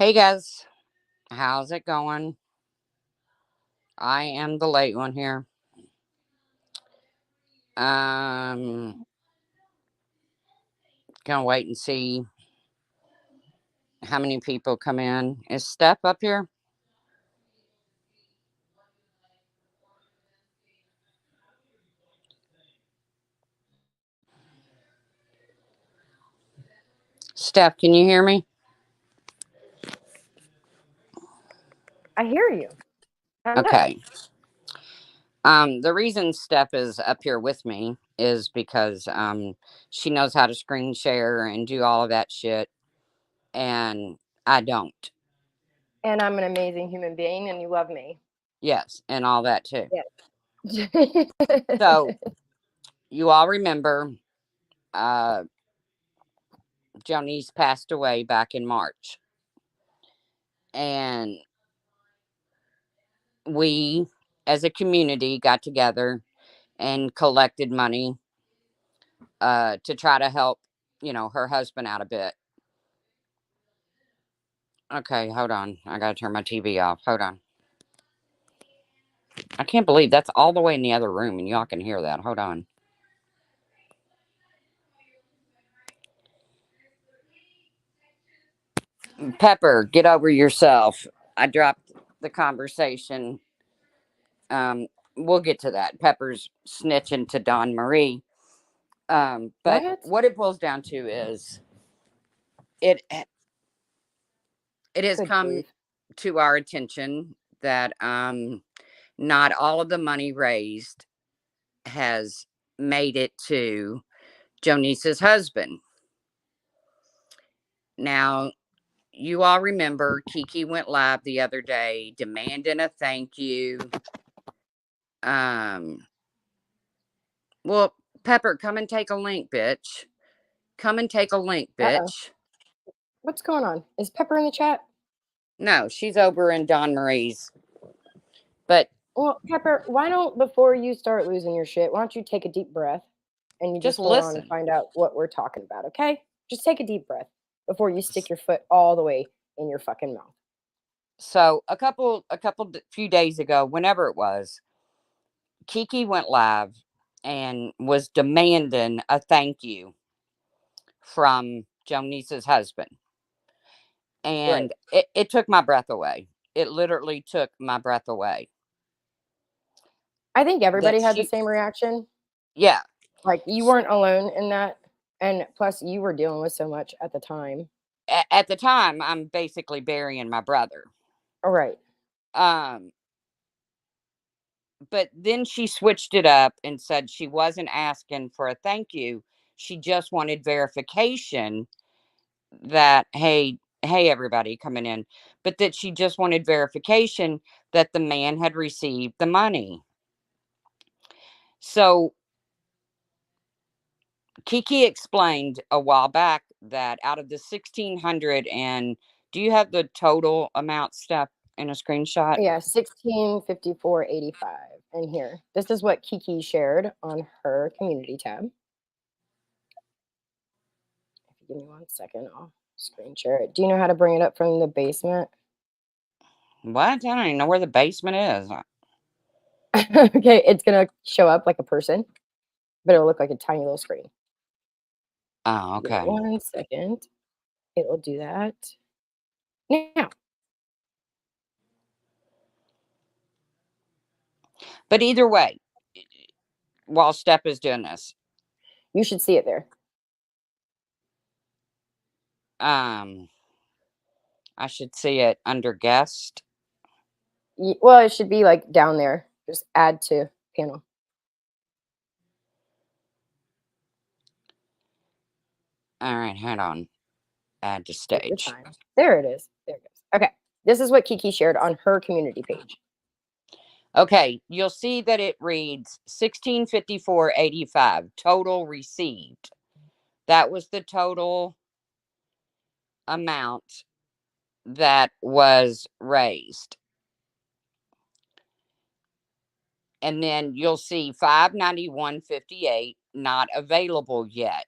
Hey guys, how's it going? I am the late one here. Gonna wait and see how many people come in. Is Steph up here? Steph, can you hear me? I hear you. Hello. Okay. The reason Steph is up here with me is because she knows how to screen share and do all of that shit, and I don't. And I'm an amazing human being and you love me. Yes, and all that too. Yes. So you all remember uh Jonice passed away back in March. And we as a community got together and collected money to try to help, her husband out a bit. Okay, hold on. I gotta turn my TV off. Hold on. I can't believe that's all the way in the other room and y'all can hear that. Hold on. Pepper, get over yourself. I dropped the conversation. Um, we'll get to that. Pepper's snitching to Don Marie. But What? what it boils down to is it it has Good come grief. to our attention that not all of the money raised has made it to Jonice's husband. Now, you all remember Kiki went live the other day demanding a thank you. Um, well, Pepper, come and take a link, bitch. Come and take a link, Uh-oh. bitch. What's going on? Is Pepper in the chat? No, she's over in Don Marie's. But Well, Pepper, why don't, before you start losing your shit, why don't you take a deep breath and you just just hold on and listen. find out what we're talking about, okay? Just take a deep breath before you stick your foot all the way in your fucking mouth. So few days ago, whenever it was, Kiki went live and was demanding a thank you from Jonice's husband. Right. And it took my breath away. It literally took my breath away. I think That everybody had the she, same reaction. yeah. Like, you weren't alone in that. And plus, you were dealing with so much at the time. At the time, I'm basically burying my brother. All right. Um, but then she switched it up and said she wasn't asking for a thank you. She just wanted verification that, hey everybody coming in, but that she just wanted verification that the man had received the money. So Kiki explained a while back that out of the 1600, and do you have the total amount, Steph, in a screenshot? Yeah, 1654.85. And here, this is what Kiki shared on her community tab. If you give me 1 second, I'll screen share it. Do you know how to bring it up from the basement? What? I don't even know where the basement is. Okay, it's gonna show up like a person, but it'll look like a tiny little screen. Oh, Give me okay. 1 second. It will do that now. But either way, while Steph is doing this, You should see it there. um, I should see it under guest. Well, it should be like down there. Just add to panel. All right, hold on. Add to Take your stage. time. There it is. There it goes. Okay. This is what Kiki shared on her community page. Okay, you'll see that it reads 1654.85 total received. That was the total amount that was raised. And then you'll see 591.58 not available yet.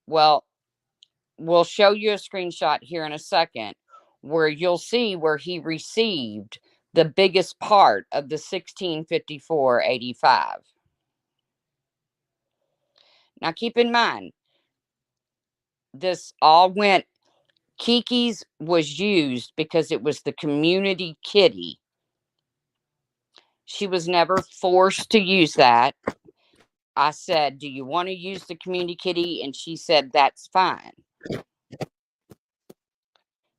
Well, we'll show you a screenshot here in a second where you'll see where he received the biggest part of the 1654.85. Now keep in mind, this all went, Kiki's was used because it was the community kitty. She was never forced to use that. I said, "Do you want to use the community kitty?" And she said, "That's fine."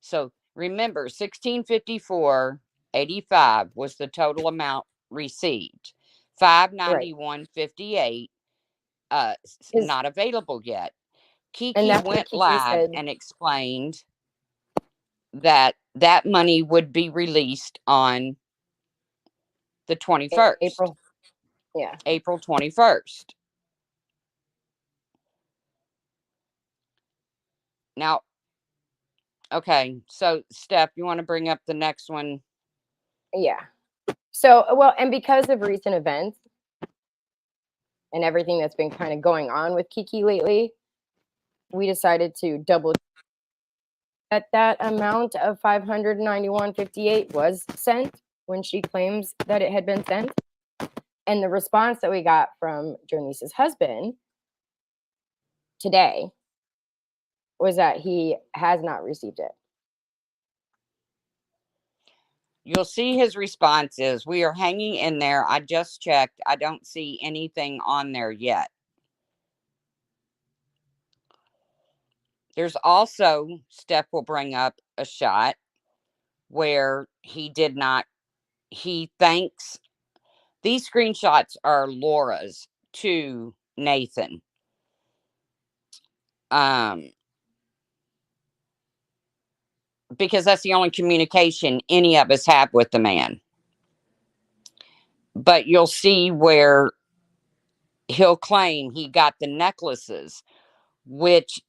So remember, 1654.85 was the total amount received. Right. 591.58 Is not available yet. and Kiki that's what went Kiki live said and explained that that money would be released on the April. 21st, Yeah. April 21st. Now, okay, so Steph, you want to bring up the next one? Yeah. So, well, and because of recent events and everything that's been kind of going on with Kiki lately, we decided to double that amount of 591.58 was sent when she claims that it had been sent. And the response that we got from Jonice's husband today was that he has not received it. You'll see his response is, "We are hanging in there. I just checked. I don't see anything on there yet." There's also, Steph will bring up a shot where he did not, he thanks, these screenshots are Laura's to Nathan. Um, because that's the only communication any of us have with the man. But you'll see where he'll claim he got the necklaces, which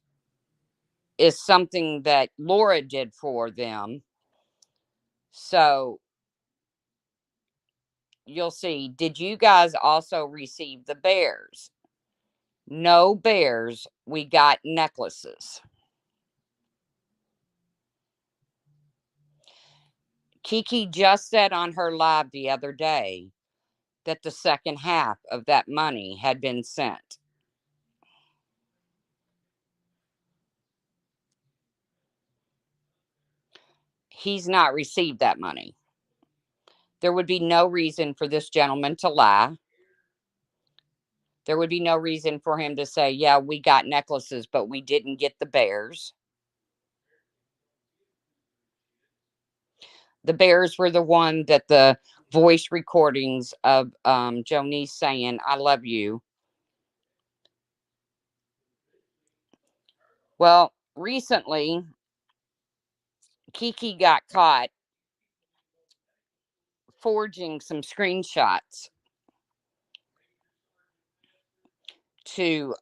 is something that Laura did for them. So you'll see, did you guys also receive the bears? No bears. We got necklaces. Kiki just said on her live the other day that the second half of that money had been sent. He's not received that money. There would be no reason for this gentleman to lie. There would be no reason for him to say, "Yeah, we got necklaces, but we didn't get the bears." The bears were the one that the voice recordings of Jonice saying, "I love you." Well, recently, Kiki got caught forging some screenshots to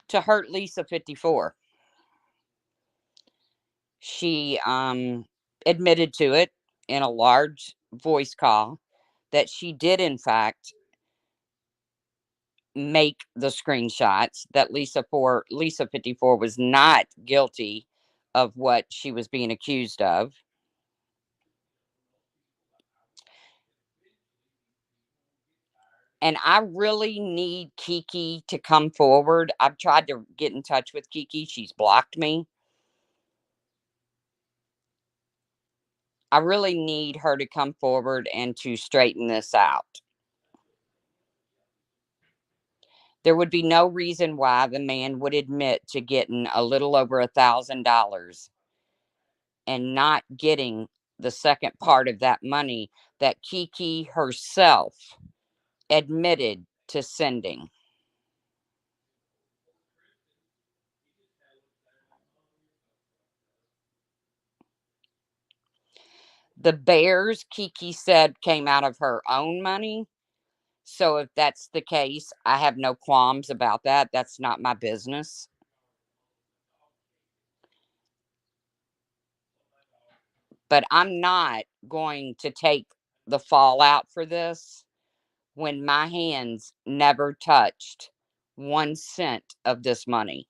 to hurt Lisa 54. She admitted to it in a large voice call that she did in fact make the screenshots, that Lisa 54 was not guilty of what she was being accused of. And I really need Kiki to come forward. I've tried to get in touch with Kiki. She's blocked me. I really need her to come forward and to straighten this out. There would be no reason why the man would admit to getting a little over $1,000 and not getting the second part of that money that Kiki herself admitted to sending. The bears, Kiki said, came out of her own money. So if that's the case, I have no qualms about that. That's not my business. But I'm not going to take the fallout for this when my hands never touched 1 cent of this money.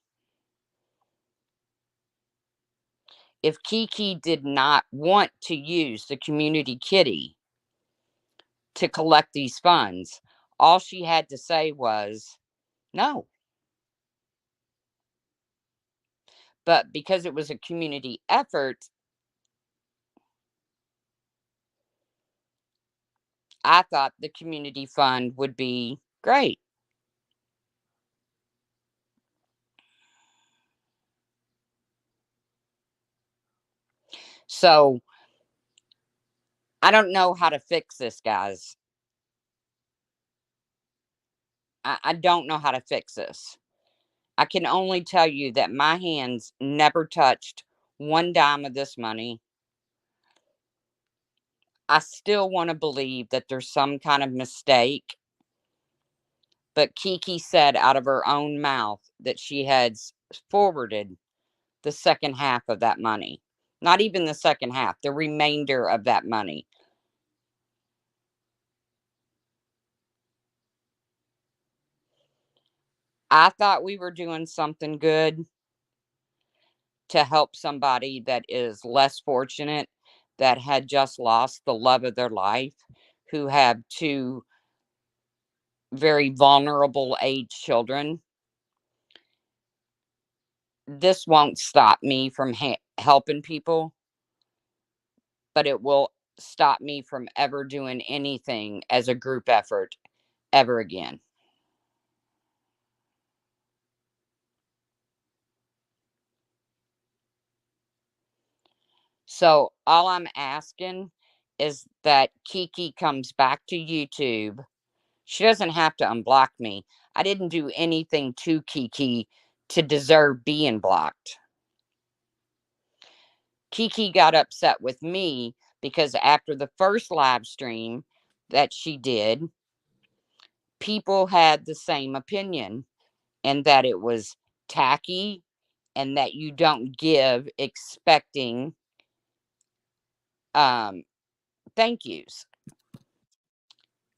If Kiki did not want to use the community kitty to collect these funds, all she had to say was no. But because it was a community effort, I thought the community fund would be great. So I don't know how to fix this, guys. I don't know how to fix this. I can only tell you that my hands never touched one dime of this money. I still want to believe that there's some kind of mistake, but Kiki said out of her own mouth that she had forwarded the second half of that money. Not even the second half, the remainder of that money. I thought we were doing something good to help somebody that is less fortunate, that had just lost the love of their life, who have two very vulnerable age children. This won't stop me from helping people, but it will stop me from ever doing anything as a group effort ever again. So all I'm asking is that Kiki comes back to YouTube. She doesn't have to unblock me. I didn't do anything to Kiki to deserve being blocked. Kiki got upset with me because after the first live stream that she did, people had the same opinion, and that it was tacky and that you don't give expecting um thank yous.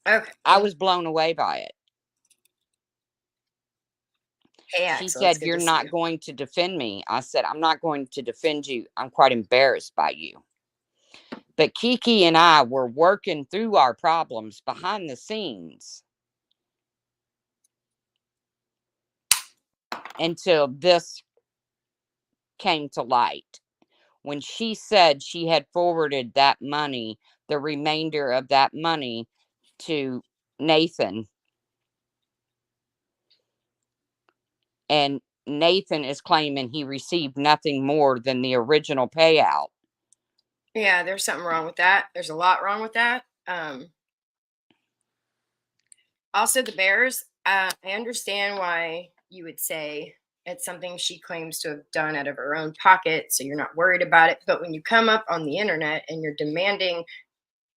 Okay. I was blown away by it. Hey, She Axel, it's said, good "You're to see not you. going to defend me." I said, "I'm not going to defend you. I'm quite embarrassed by you." But Kiki and I were working through our problems behind the scenes until this came to light. When she said she had forwarded that money, the remainder of that money, to Nathan, and Nathan is claiming he received nothing more than the original payout. Yeah, there's something wrong with that. There's a lot wrong with that. Also, the Bears, I understand why you would say it's something she claims to have done out of her own pocket, so you're not worried about it. But when you come up on the internet and you're demanding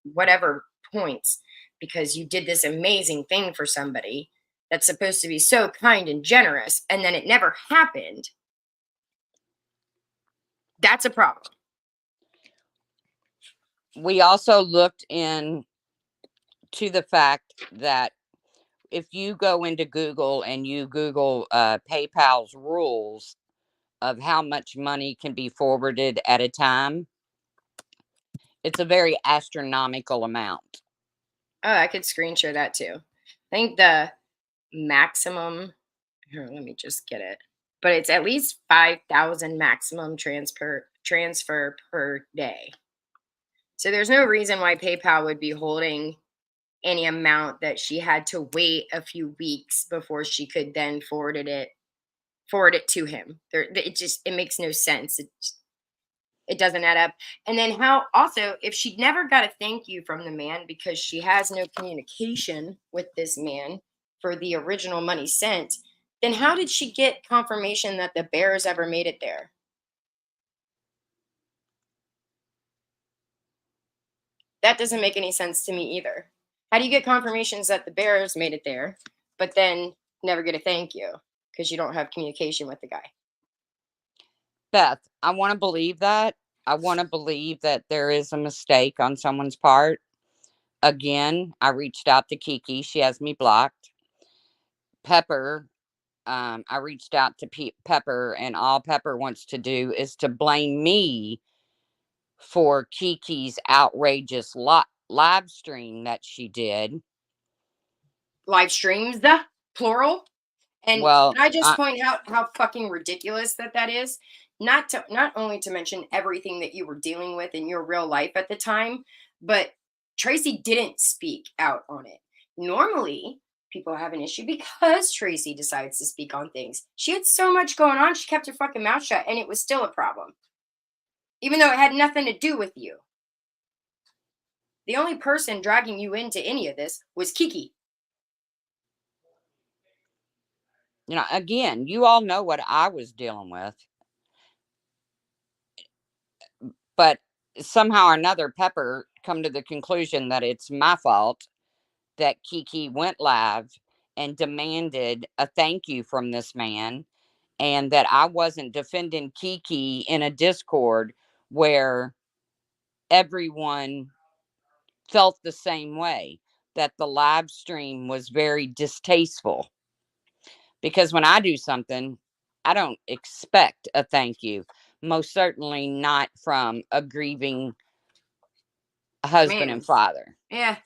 whatever points because you did this amazing thing for somebody that's supposed to be so kind and generous, and then it never happened, that's a problem. We also looked in to the fact that if you go into Google and you Google PayPal's rules of how much money can be forwarded at a time, it's a very astronomical amount. Oh, I could screen share that too. I think the maximum, here, let me just get it. But it's at least 5,000 maximum transfer per day. So there's no reason why PayPal would be holding any amount that she had to wait a few weeks before she could then forward it to him. It makes no sense. It doesn't add up. And then how also, if she never got a thank you from the man because she has no communication with this man for the original money sent, then how did she get confirmation that the Bears ever made it there? That doesn't make any sense to me either. How do you get confirmations that the Bears made it there, but then never get a thank you because you don't have communication with the guy? Beth, I want to believe that. I want to believe that there is a mistake on someone's part. Again, I reached out to Kiki. She has me blocked. Pepper I reached out to Pepper, and all Pepper wants to do is to blame me for Kiki's outrageous live stream that she did. Live streams, the plural. And Well, can I just point out how fucking ridiculous that is? Not only to mention everything that you were dealing with in your real life at the time, but Tracy didn't speak out on it. Normally, people have an issue because Tracy decides to speak on things. She had so much going on, she kept her fucking mouth shut, and it was still a problem, even though it had nothing to do with you. The only person dragging you into any of this was Kiki. again, you all know what I was dealing with. But somehow or another, Pepper come to the conclusion that it's my fault that Kiki went live and demanded a thank you from this man, and that I wasn't defending Kiki in a Discord where everyone felt the same way, that the live stream was very distasteful. Because when I do something, I don't expect a thank you. Most certainly not from a grieving husband and Man, father. yeah.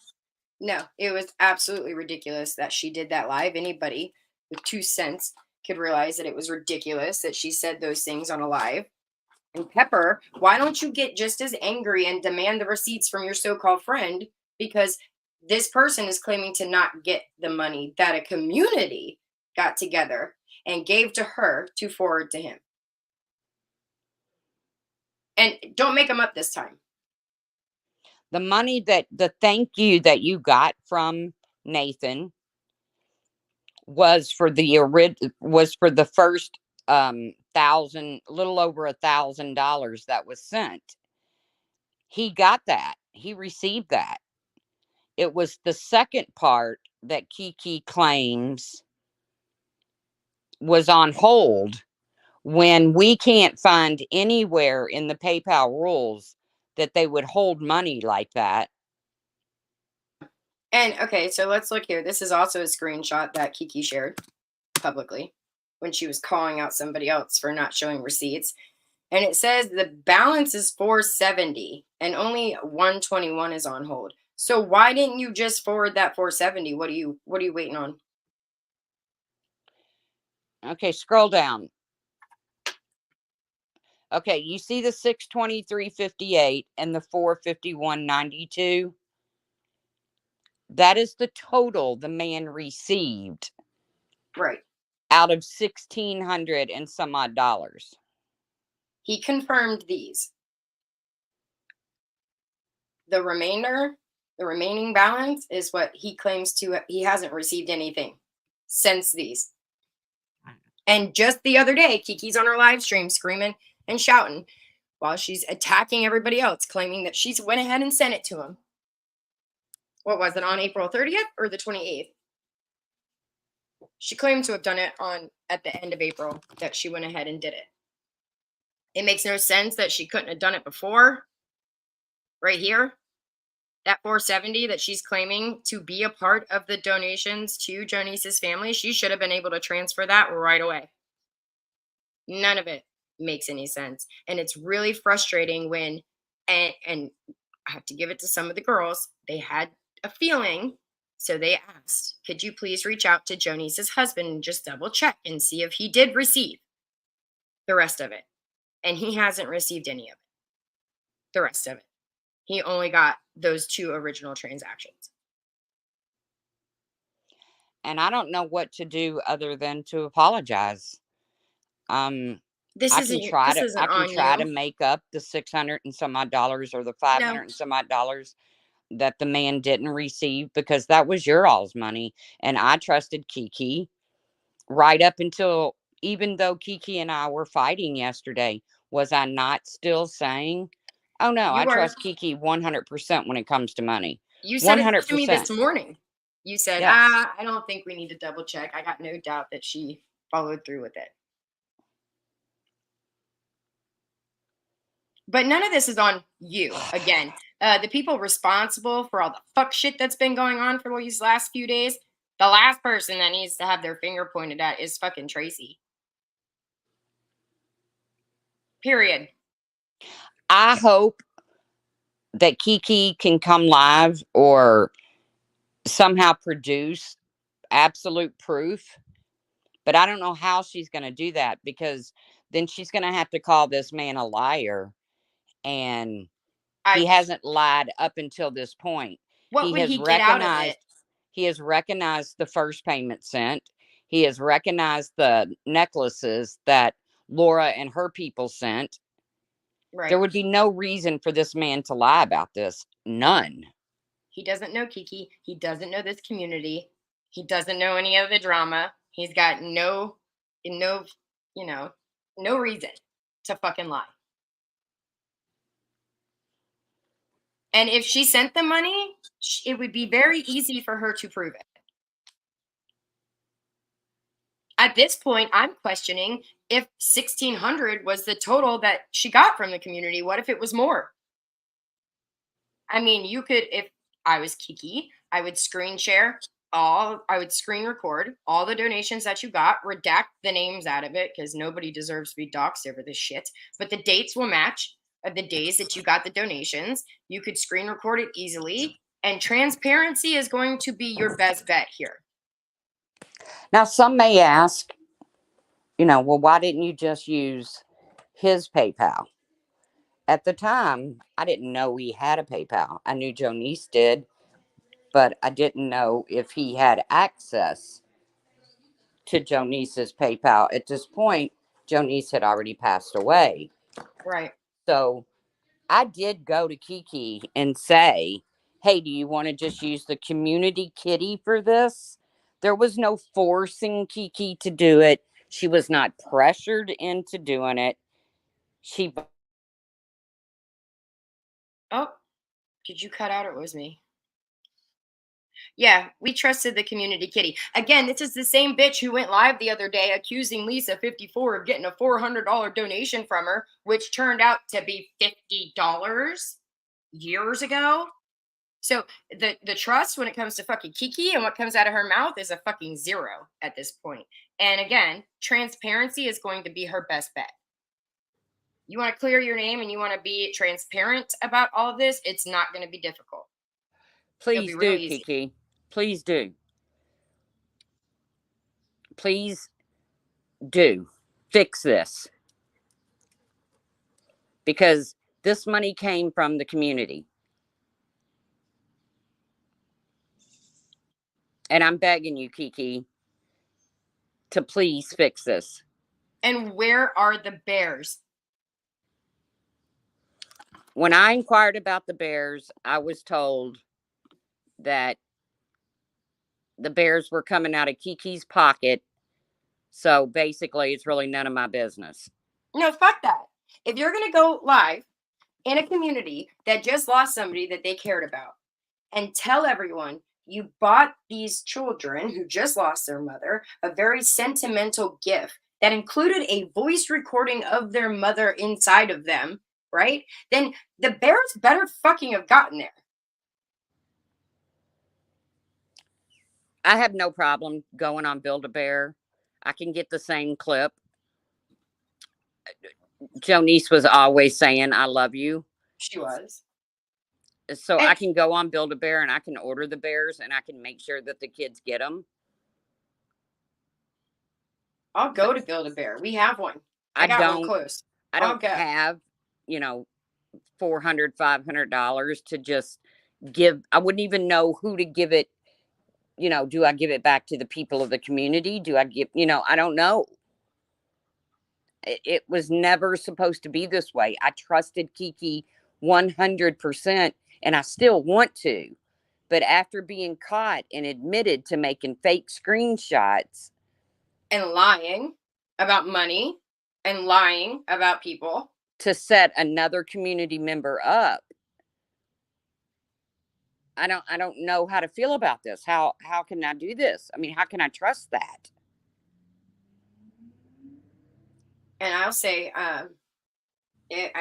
No, it was absolutely ridiculous that she did that live. Anybody with 2 cents could realize that it was ridiculous that she said those things on a live. And Pepper, why don't you get just as angry and demand the receipts from your so called friend? Because this person is claiming to not get the money that a community got together and gave to her to forward to him. And don't make them up this time. The money that the thank you that you got from Nathan was for the first thousand, little over $1,000 that was sent. He got that. He received that. It was the second part that Kiki claims was on hold, when we can't find anywhere in the PayPal rules that they would hold money like that. And okay, so let's look here. This is also a screenshot that Kiki shared publicly when she was calling out somebody else for not showing receipts. And it says the balance is 470 and only 121 is on hold. So why didn't you just forward that 470? What are you waiting on? Okay, scroll down. Okay, you see the 623.58 and the 451.92? That is the total the man received Right. out of 1,600 and some odd dollars. He confirmed these. The remaining balance is what he claims to he hasn't received anything since these. And just the other day, Kiki's on her live stream screaming and shouting while she's attacking everybody else, claiming that she's went ahead and sent it to him. What was it, on April 30th or the 28th? She claimed to have done it on at the end of April, that she went ahead and did it. It makes no sense that she couldn't have done it before. Right here, that 470 that she's claiming to be a part of the donations to Jonice's family, she should have been able to transfer that right away. None of it makes any sense. And it's really frustrating when, and I have to give it to some of the girls, they had a feeling. So they asked, could you please reach out to Jonice's husband and just double check and see if he did receive the rest of it? And he hasn't received any of it. The rest of it. He only got those 2 original transactions. And I don't know what to do other than to apologize. This I can isn't try this to isn't on you. make up the 600 and some odd dollars, or the 500 No, and some odd dollars that the man didn't receive, because that was your all's money, and I trusted Kiki right up until, even though Kiki and I were fighting yesterday, was I not still saying, "Oh no, you I were. trust Kiki 100% when it comes to money." You said it to me this 100%. morning. You said, Yes. I don't think we need to double check. I got no doubt that she followed through with it. But none of this is on you. Again, the people responsible for all the fuck shit that's been going on for these last few days, The last person that needs to have their finger pointed at is fucking Tracy. Period. I hope that Kiki can come live or somehow produce absolute proof, but I don't know how she's going to do that, because then she's going to have to call this man a liar, and he I hasn't lied up until this point. What He would has he get out of it? recognized the first payment sent. He has recognized the necklaces that Laura and her people sent. There Right. would be no reason for this man to lie about this. None. He doesn't know Kiki. He doesn't know this community. He doesn't know any of the drama. He's got no, you know, no reason to fucking lie. And if she sent the money, it would be very easy for her to prove it. At this point, I'm questioning if 1,600 was the total that she got from the community. What if it was more? I mean, you could, if I was Kiki, I would screen share I would screen record all the donations that you got, redact the names out of it because nobody deserves to be doxxed over this shit. But the dates will match of the days that you got the donations. You could screen record it easily, and transparency is going to be your best bet here. Now, some may ask, well, why didn't you just use his PayPal? At the time, I didn't know he had a PayPal. I knew Jonice did, but I didn't know if he had access to Jonice's PayPal. At this point, Jonice had already passed away. Right. So I did go to Kiki and say, hey, do you want to just use the community kitty for this? There was no forcing Kiki to do it. She was not pressured into doing it. She Oh, did you cut out or it was me? Yeah, we trusted the community kitty. Again, this is the same bitch who went live the other day accusing Lisa 54 of getting a $400 donation from her, which turned out to be $50 years ago. So the trust when it comes to fucking Kiki and what comes out of her mouth is a fucking zero at this point. And again, transparency is going to be her best bet. You want to clear your name and you want to be transparent about all of this, it's not going to be difficult. It'll be please real do, easy. Kiki. Please do. Please do fix this, because this money came from the community. And I'm begging you, Kiki, to please fix this. And where are the bears? When I inquired about the bears, I was told that the bears were coming out of Kiki's pocket. So basically, it's really none of my business. No, fuck that. If you're going to go live in a community that just lost somebody that they cared about and tell everyone you bought these children who just lost their mother a very sentimental gift that included a voice recording of their mother inside of them, right? Then the bears better fucking have gotten there. I have no problem going on Build a Bear. I can get the same clip. Jonice was always saying, I love you. She was. So I And can go on Build a Bear and I can order the bears and I can make sure that the kids get them. I'll go to Build a Bear. We have one. I I got one don't close. I I'll don't go. have, $400, $500 to just give. I wouldn't even know who to give it. Do I give it back to the people of the community? Do I give, I don't know. It was never supposed to be this way. I trusted Kiki 100%, and I still want to. But after being caught and admitted to making fake screenshots And lying about money and lying about people. to set another community member up, I don't know how to feel about this. How can I do this? I mean, how can I trust that? And I'll say, I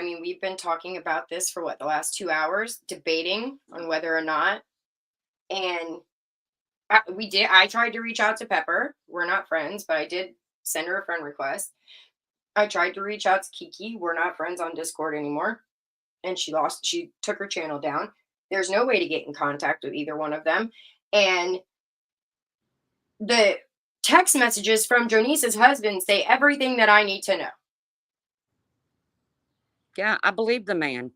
mean, we've been talking about this for what, the last 2 hours, debating on whether or not. And We did. I tried to reach out to Pepper. We're not friends, but I did send her a friend request. I tried to reach out to Kiki. We're not friends on Discord anymore. And she took her channel down. There's no way to get in contact with either one of them. And the text messages from Jonice's husband say everything that I need to know. Yeah, I believe the man.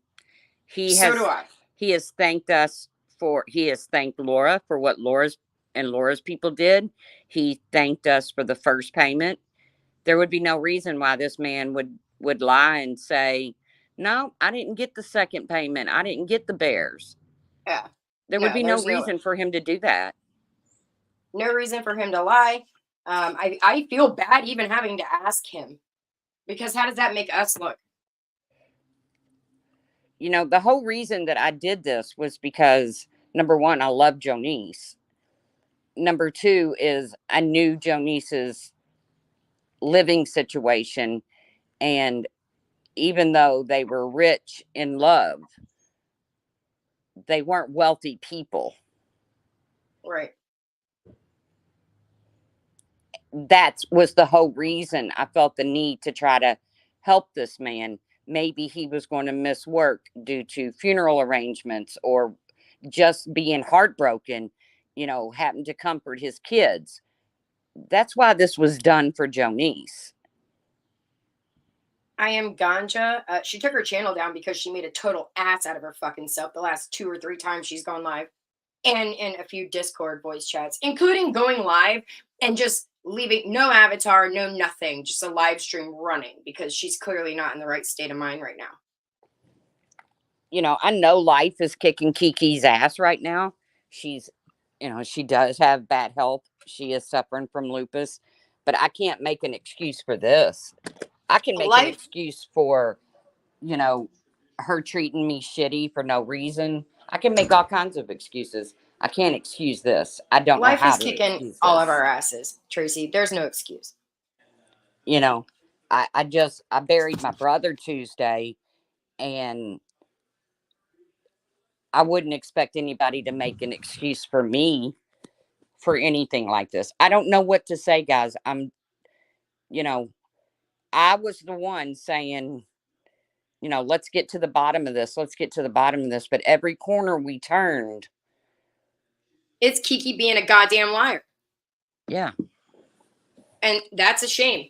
He So do has I. he has thanked us he has thanked Laura for what Laura's people did. He thanked us for the first payment. There would be no reason why this man would lie and say, "No, I didn't get the second payment. I didn't get the bears." Yeah. There would No, be no there's no reason for him to do that. no reason for him to lie. I feel bad even having to ask him because how does that make us look? The whole reason that I did this was because number one, I love Jonice. Number two is I knew Jonice's living situation, and even though they were rich in love, they weren't wealthy people. Right. That was the whole reason I felt the need to try to help this man. Maybe he was going to miss work due to funeral arrangements or just being heartbroken, having to comfort his kids. That's why this was done for Jonice. I am Ganja. She took her channel down because she made a total ass out of her fucking self the last 2 or 3 times she's gone live, and in a few Discord voice chats, including going live and just leaving no avatar, no nothing, just a live stream running because she's clearly not in the right state of mind right now. I know life is kicking Kiki's ass right now. She's, she does have bad health. She is suffering from lupus, but I can't make an excuse for this. I can make an Life, excuse for, you know, her treating me shitty for no reason. I can make all kinds of excuses. I can't excuse this. I don't know life how is to kicking excuse all of this. our asses, Tracy. There's no excuse. You know, I buried my brother Tuesday, and I wouldn't expect anybody to make an excuse for me for anything like this. I don't know what to say, guys. You know, I was the one saying, let's get to the bottom of this. Let's get to the bottom of this. But every corner we turned, It's Kiki being a goddamn liar. yeah, And that's a shame.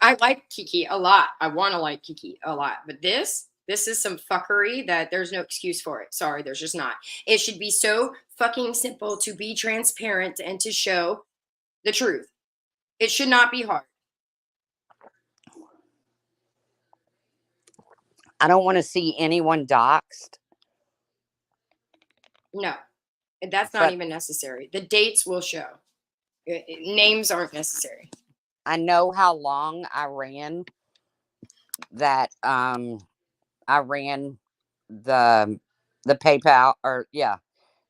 I like Kiki a lot. I want to like Kiki a lot. But this is some fuckery that there's no excuse for it. Sorry, there's just not. It should be so fucking simple to be transparent and to show the truth. It should not be hard. I don't want to see anyone doxxed. No, that's not But even necessary. The dates will show. Names aren't necessary. I know how long that. I ran the the PayPal, or yeah,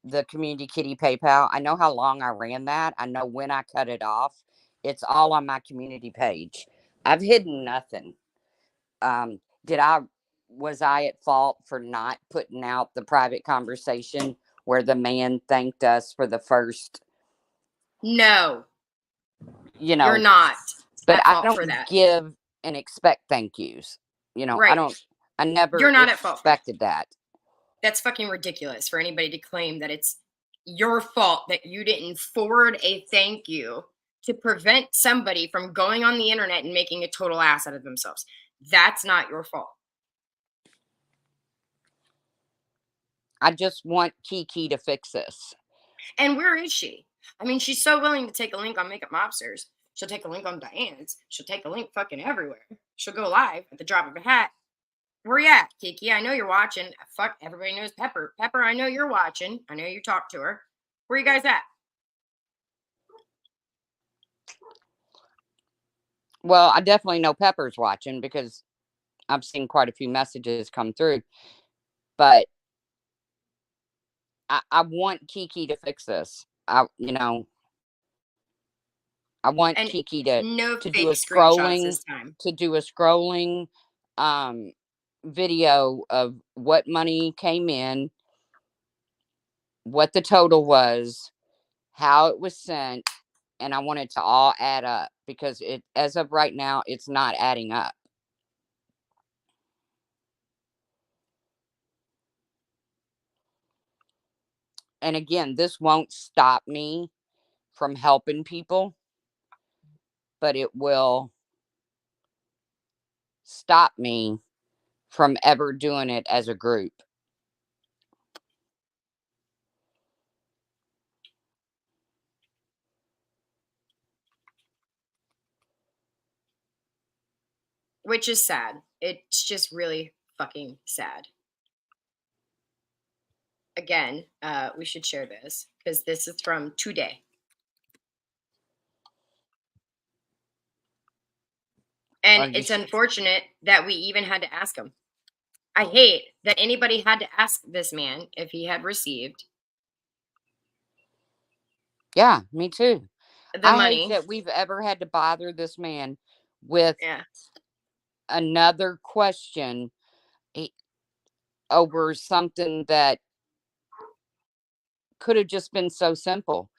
the Community Kitty PayPal. I know how long I ran that. I know when I cut it off. It's all on my community page. I've hidden nothing. Did I Was I at fault for not putting out the private conversation where the man thanked us for the first, No, you you're know, not but at I fault for don't that. give and expect thank yous. Right. I never You're not at fault for that. expected that. That's fucking ridiculous for anybody to claim that it's your fault that you didn't forward a thank you to prevent somebody from going on the internet and making a total ass out of themselves. That's not your fault. I just want Kiki to fix this. And where is she? I mean, she's so willing to take a link on Makeup Mobsters. She'll take a link on Diane's. She'll take a link fucking everywhere. She'll go live at the drop of a hat. Where you at, Kiki? I know you're watching. Fuck, everybody knows Pepper. Pepper, I know you're watching. I know you talked to her. Where you guys at? Well, I definitely know Pepper's watching because I've seen quite a few messages come through. But I want Kiki to fix this. I want And Kiki no to do fake a screenshots scrolling this time. to do a scrolling um video of what money came in, what the total was, how it was sent, and I want it to all add up because it, as of right now, it's not adding up. And again, this won't stop me from helping people, but it will stop me from ever doing it as a group. Which is sad. It's just really fucking sad. Again, we should share this because this is from today. And it's unfortunate that we even had to ask him. I hate that anybody had to ask this man if he had received Yeah, me too. the I hate money. that we've ever had to bother this man with Yeah. another question over something that could have just been so simple,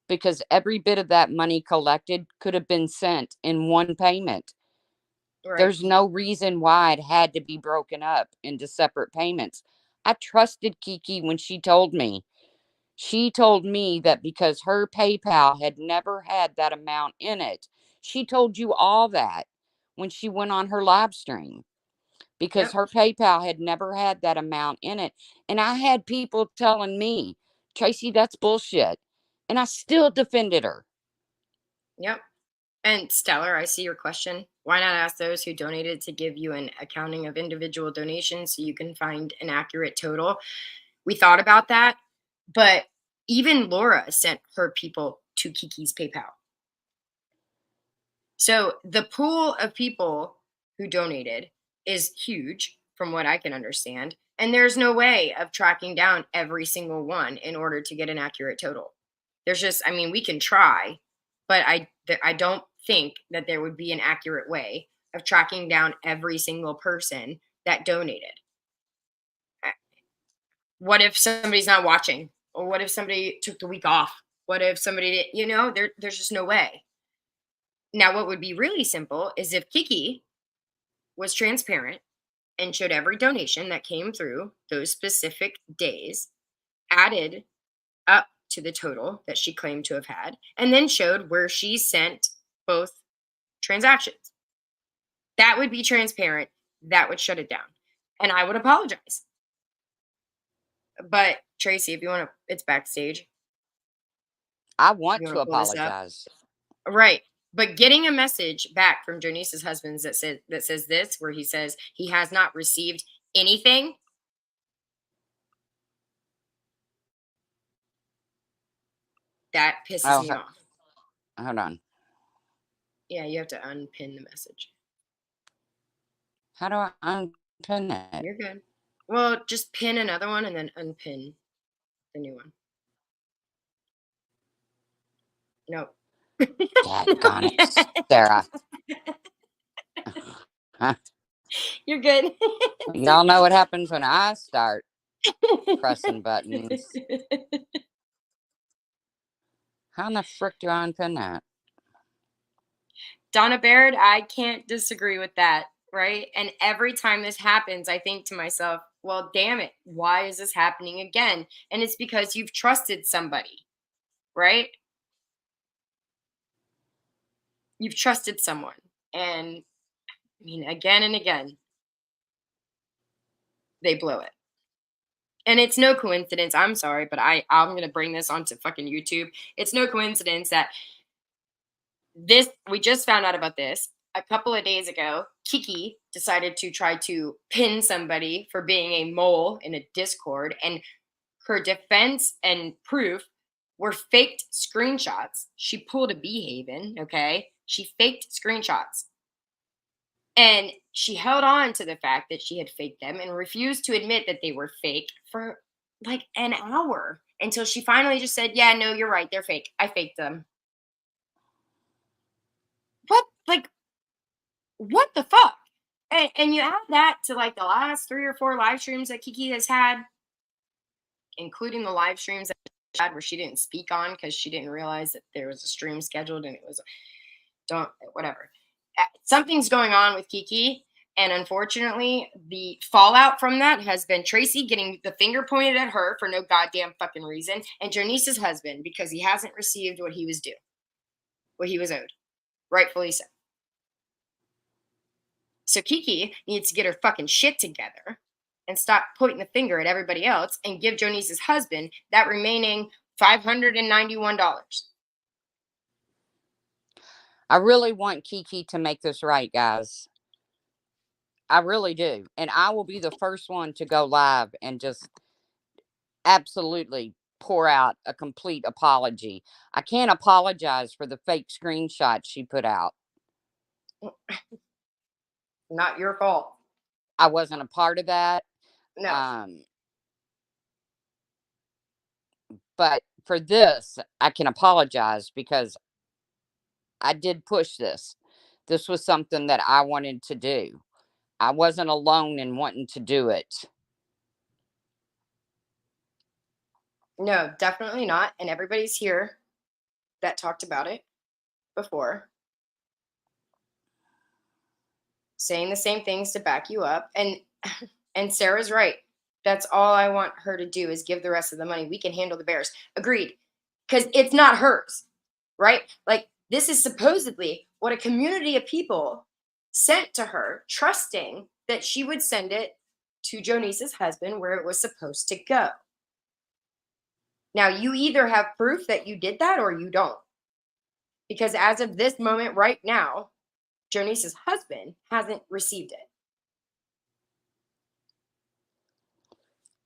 because every bit of that money collected could have been sent in one payment. Right. There's no reason why it had to be broken up into separate payments. I trusted Kiki when she told me. She told me that because her PayPal had never had that amount in it. She told you all that when she went on her live stream, because Yep. her PayPal had never had that amount in it. And I had people telling me, Tracy, that's bullshit. And I still defended her. Yep. And Stellar, I see your question. Why not ask those who donated to give you an accounting of individual donations so you can find an accurate total? We thought about that, but even Laura sent her people to Kiki's PayPal. So the pool of people who donated is huge, from what I can understand. And there's no way of tracking down every single one in order to get an accurate total. There's just, I mean, we can try, but I don't think that there would be an accurate way of tracking down every single person that donated. What if somebody's not watching? Or what if somebody took the week off? What if somebody did, there's just no way. Now, what would be really simple is if Kiki was transparent and showed every donation that came through those specific days, added up to the total that she claimed to have had, and then showed where she sent both transactions. That would be transparent. That would shut it down. And I would apologize. But Tracy, if you want to, it's backstage. I If want you want to to pull this up. apologize. Right. But getting a message back from Jonice's husband that says this, where he says he has not received anything. That pisses me off. Hold on. Yeah, you have to unpin the message. How do I unpin it? You're good. Well, just pin another one and then unpin the new one. Nope. Daggone it, Sarah. You're good. Y'all know what happens when I start pressing buttons. How in the frick do I unpin that? Donna Baird, I can't disagree with that, right? And every time this happens, I think to myself, well, damn it, why is this happening again? And it's because you've trusted somebody, right? You've trusted someone. And I mean, again and again, they blow it. And it's no coincidence. I'm sorry, but I'm going to bring this onto fucking YouTube. It's no coincidence that we just found out about this a couple of days ago. Kiki decided to try to pin somebody for being a mole in a Discord, and her defense and proof were faked screenshots. She pulled a Behaven, okay? She faked screenshots. And she held on to the fact that she had faked them and refused to admit that they were fake for like an hour until she finally just said, "Yeah, no, you're right. They're fake. I faked them." What? Like, what the fuck? And you add that to like the last 3 or 4 live streams that Kiki has had, including the live streams where she didn't speak on because she didn't realize that there was a stream scheduled and it was don't whatever. Something's going on with Kiki, and unfortunately, the fallout from that has been Tracy getting the finger pointed at her for no goddamn fucking reason, and Jonice's husband because he hasn't received what he was due, what he was owed, rightfully so. So Kiki needs to get her fucking shit together and stop pointing the finger at everybody else and give Jonice's husband that remaining $591. I really want Kiki to make this right, guys. I really do. And I will be the first one to go live and just absolutely pour out a complete apology. I can't apologize for the fake screenshot she put out. Not your fault. I wasn't a part of that. No. But for this, I can apologize because I did push this. This was something that I wanted to do. I wasn't alone in wanting to do it. No, definitely not. And everybody's here that talked about it before, saying the same things to back you up. And Sarah's right. That's all I want her to do is give the rest of the money. We can handle the bears. Agreed. Because it's not hers, right? Like, this is supposedly what a community of people sent to her, trusting that she would send it to Jonice's husband where it was supposed to go. Now, you either have proof that you did that or you don't. Because as of this moment right now, Jonice's husband hasn't received it.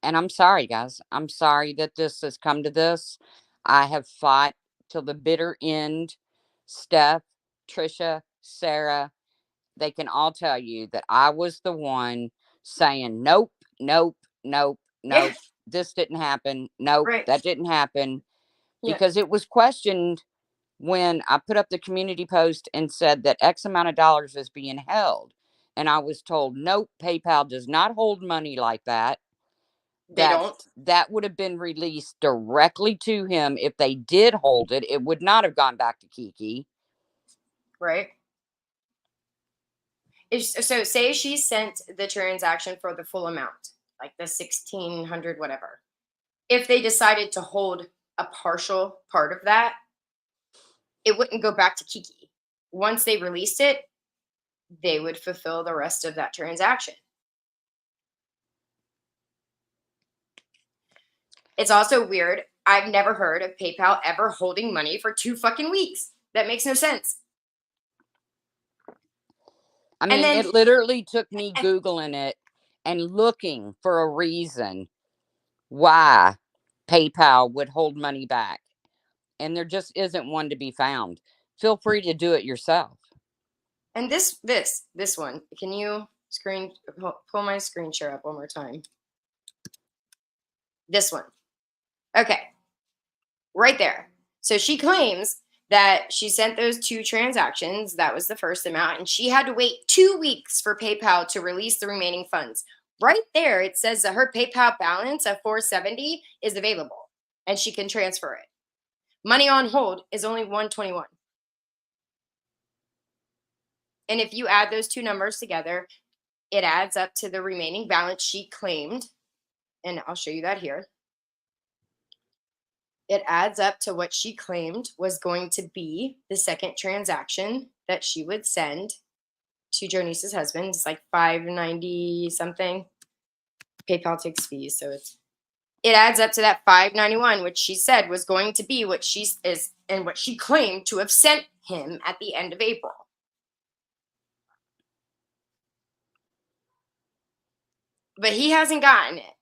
And I'm sorry, guys. I'm sorry that this has come to this. I have fought till the bitter end. Steph, Trisha, Sarah, they can all tell you that I was the one saying, nope, nope, nope, Yeah, nope. This didn't happen. Nope, right. that didn't happen. Yeah. Because it was questioned when I put up the community post and said that X amount of dollars is being held. And I was told, nope, PayPal does not hold money like that. They don't. That would have been released directly to him. If they did hold it, it would not have gone back to Kiki. Right. So say she sent the transaction for the full amount, like the 1,600 whatever. If they decided to hold a partial part of that, it wouldn't go back to Kiki. Once they released it, they would fulfill the rest of that transaction. It's also weird. I've never heard of PayPal ever holding money for 2 fucking weeks. That makes no sense. I And mean, then it literally took me Googling it and looking for a reason why PayPal would hold money back. And there just isn't one to be found. Feel free to do it yourself. and this one, can you pull my screen share up one more time? This one. Okay. Right there. So she claims that she sent those 2 transactions. That was the first amount. And she had to wait 2 weeks for PayPal to release the remaining funds. Right there, it says that her PayPal balance of $470 is available and she can transfer it. Money on hold is only $121. And if you add those 2 numbers together, it adds up to the remaining balance she claimed. And I'll show you that here. It adds up to what she claimed was going to be the second transaction that she would send to Jonice's husband. It's like $590 something. PayPal takes fees, so it adds up to that $591, which she said was going to be what she is and what she claimed to have sent him at the end of April. But he hasn't gotten it.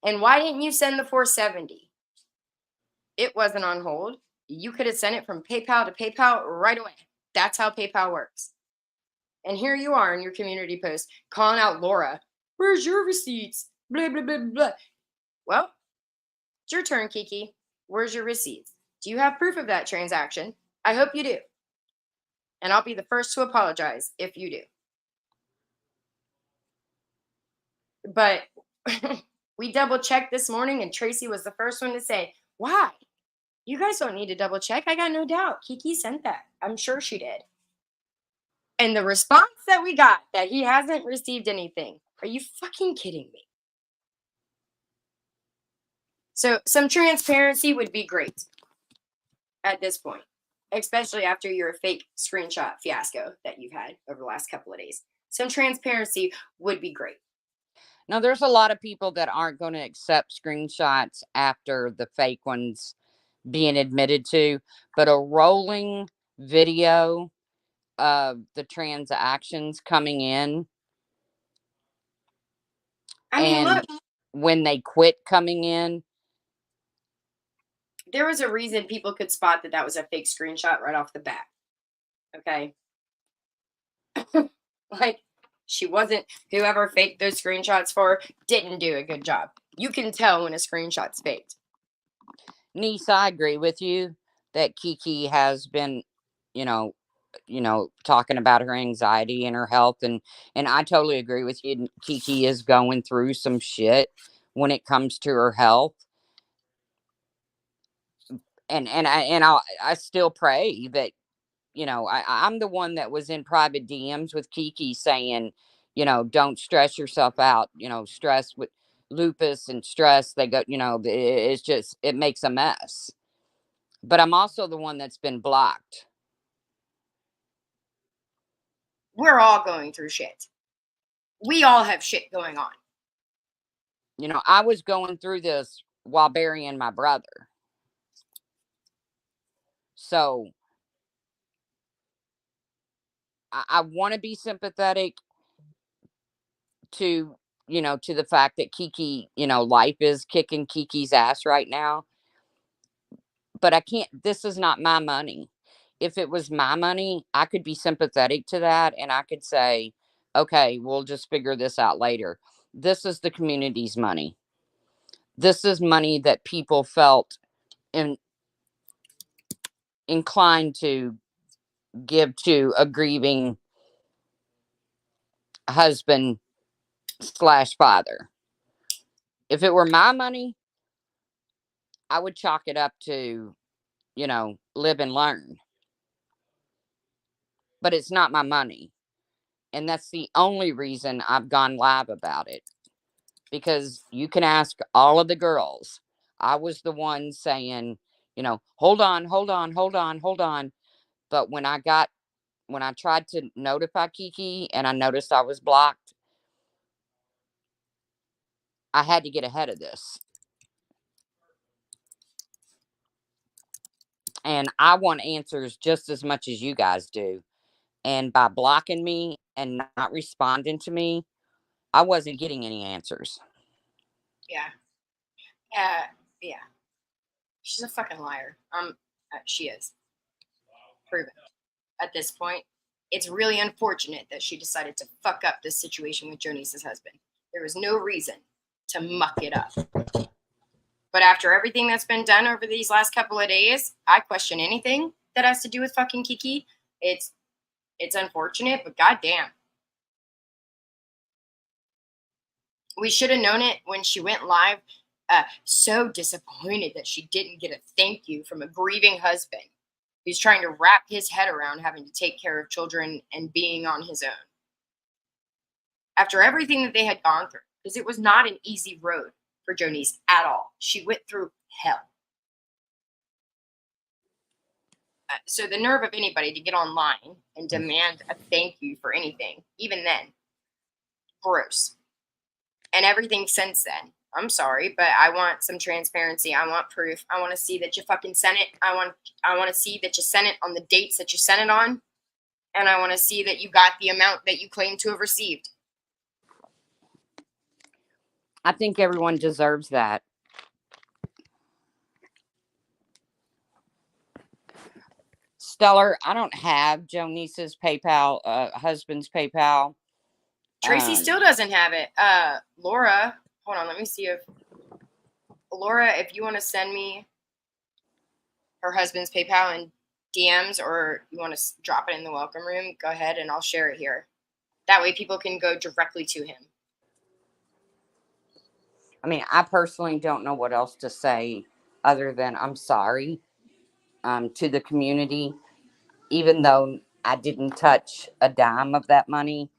And why didn't you send the $470? It wasn't on hold. You could have sent it from PayPal to PayPal right away. That's how PayPal works. And here you are in your community post calling out Laura. Where's your receipts? Blah, blah, blah, blah. Well, it's your turn, Kiki. Where's your receipts? Do you have proof of that transaction? I hope you do. And I'll be the first to apologize if you do. But we double checked this morning, and Tracy was the first one to say, Why? You guys don't need to double check. I got no doubt. Kiki sent that. I'm sure she did. And the response that we got that he hasn't received anything. Are you fucking kidding me? So some transparency would be great at this point, especially after your fake screenshot fiasco that you've had over the last couple of days. Some transparency would be great. Now, there's a lot of people that aren't going to accept screenshots after the fake ones being admitted to, but a rolling video of the transactions coming in I mean, and look, when they quit coming in, there was a reason people could spot that that was a fake screenshot right off the bat. Okay. Like, she wasn't, whoever faked those screenshots for didn't do a good job. You can tell when a screenshot's faked. niece, I agree with you that Kiki has been, you know, talking about her anxiety and her health, and I totally agree with you. Kiki is going through some shit when it comes to her health, and I still pray that, I'm the one that was in private DMs with Kiki saying, don't stress yourself out. Stress with lupus and stress, they go, it's just, it makes a mess. But I'm also the one that's been blocked. We're all going through shit. We all have shit going on. I was going through this while burying my brother. So I want to be sympathetic to, to the fact that Kiki, life is kicking Kiki's ass right now. But I can't, this is not my money. If it was my money, I could be sympathetic to that and I could say, okay, we'll just figure this out later. This is the community's money. This is money that people felt in, inclined to give to a grieving husband slash father. If it were my money, I would chalk it up to, live and learn. But it's not my money. And that's the only reason I've gone live about it. Because you can ask all of the girls. I was the one saying, hold on, hold on, hold on, hold on. But when I tried to notify Kiki and I noticed I was blocked, I had to get ahead of this. And I want answers just as much as you guys do. And by blocking me and not responding to me, I wasn't getting any answers. Yeah. Yeah. She's a fucking liar. She is. Proven. At this point, it's really unfortunate that she decided to fuck up this situation with Jonice's husband. There was no reason to muck it up. But after everything that's been done over these last couple of days, I question anything that has to do with fucking Kiki. It's unfortunate, but goddamn. We should have known it when she went live. So disappointed that she didn't get a thank you from a grieving husband who's trying to wrap his head around having to take care of children and being on his own. After everything that they had gone through, because it was not an easy road for Jonice at all. She went through hell. So the nerve of anybody to get online and demand a thank you for anything, even then, gross. And everything since then. I'm sorry, but I want some transparency. I want proof. I want to see that you fucking sent it. I want to see that you sent it on the dates that you sent it on. And I want to see that you got the amount that you claim to have received. I think everyone deserves that. Stellar, I don't have Jonice's PayPal, husband's PayPal. Tracy still doesn't have it. Laura, hold on, let me see if Laura, if you want to send me her husband's PayPal in DMs or you want to drop it in the welcome room, go ahead and I'll share it here. That way people can go directly to him. I mean, I personally don't know what else to say other than I'm sorry to the community. Even though I didn't touch a dime of that money,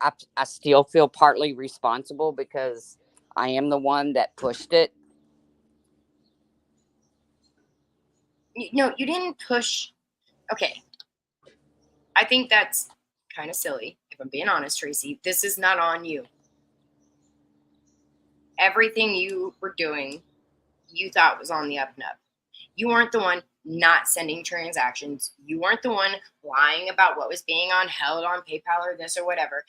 I still feel partly responsible because I am the one that pushed it. No, you didn't push. Okay, I think that's kind of silly. If I'm being honest, Tracy, this is not on you. Everything you were doing, you thought was on the up and up. You weren't the one not sending transactions. You weren't the one lying about what was being held on PayPal or this or whatever.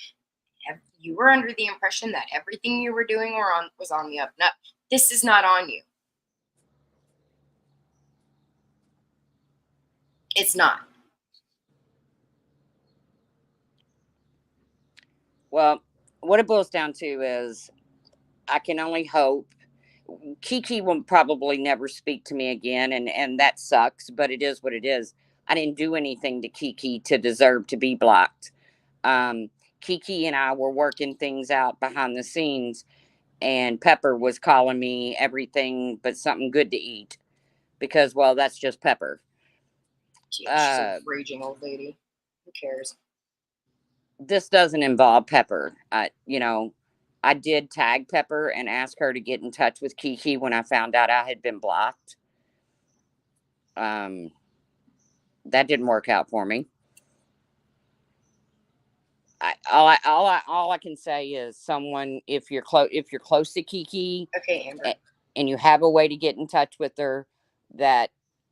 You were under the impression that everything you were doing was on the up and up. This is not on you. It's not. Well, what it boils down to is I can only hope Kiki will probably never speak to me again, and that sucks, but it is what it is. I didn't do anything to Kiki to deserve to be blocked. Um, Kiki and I were working things out behind the scenes, and Pepper was calling me everything but something good to eat because, well, that's just Pepper. Yeah, she's a Uh, raging old lady. Who cares? this doesn't involve Pepper. I did tag Pepper and ask her to get in touch with Kiki when I found out I had been blocked. Um, that didn't work out for me. All I can say is someone if you're close to Kiki Okay, Amber. and you have a way to get in touch with her that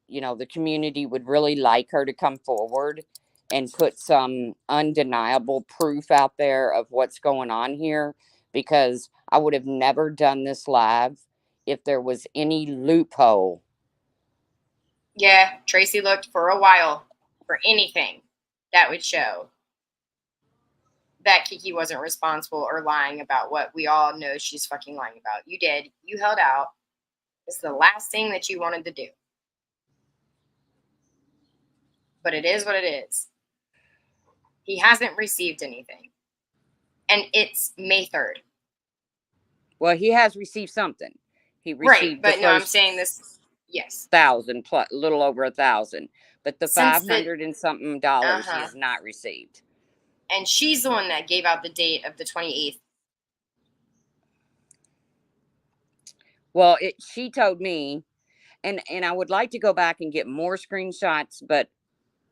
the community would really like her to come forward and put some undeniable proof out there of what's going on here, because I would have never done this live if there was any loophole. Yeah, Tracy looked for a while for anything that would show that Kiki wasn't responsible or lying about what we all know she's fucking lying about. You did. You held out. It's the last thing that you wanted to do. But it is what it is. He hasn't received anything. And it's May 3rd. Well, he has received something. He Right, received the but no, I'm first saying this. Yes. thousand plus, little over 1,000, but the Since the 500 and something dollars he uh-huh. has not received. And she's the one that gave out the date of the 28th. Well, she told me, and I would like to go back and get more screenshots, but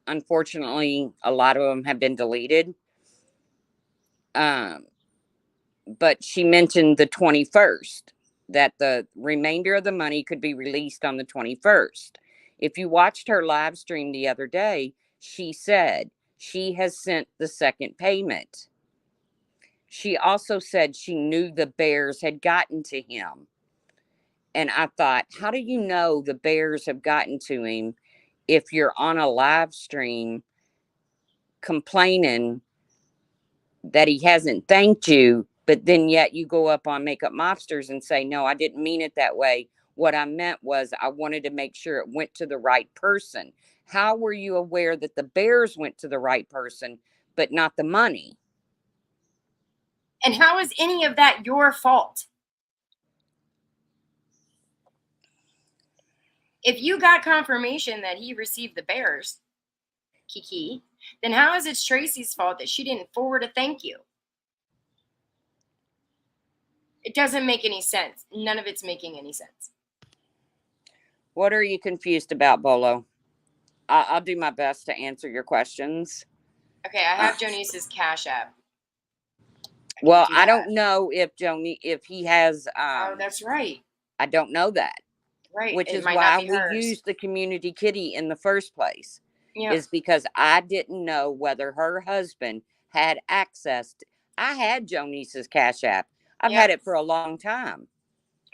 unfortunately, a lot of them have been deleted. Um, but she mentioned the 21st, that the remainder of the money could be released on the 21st. If you watched her live stream the other day, she said she has sent the second payment. She also said she knew the bears had gotten to him. And I thought, how do you know the bears have gotten to him if you're on a live stream complaining that he hasn't thanked you, but then yet you go up on Makeup Mobsters and say, no, I didn't mean it that way. What I meant was I wanted to make sure it went to the right person. How were you aware that the bears went to the right person, but not the money? And how is any of that your fault? If you got confirmation that he received the bears, Kiki, then how is it Tracy's fault that she didn't forward a thank you? It doesn't make any sense. None of it's making any sense. What are you confused about, Bolo? I'll do my best to answer your questions. Okay, I Uh, have Jonice's Cash App. well, Do I that. don't know if he has. Oh, that's right. I don't know that. Right. Which It is might not why be we hers. used the community kitty in the first place, Yeah. is because I didn't know whether her husband had access to, I had Jonice's Cash App. I've Yeah. had it for a long time.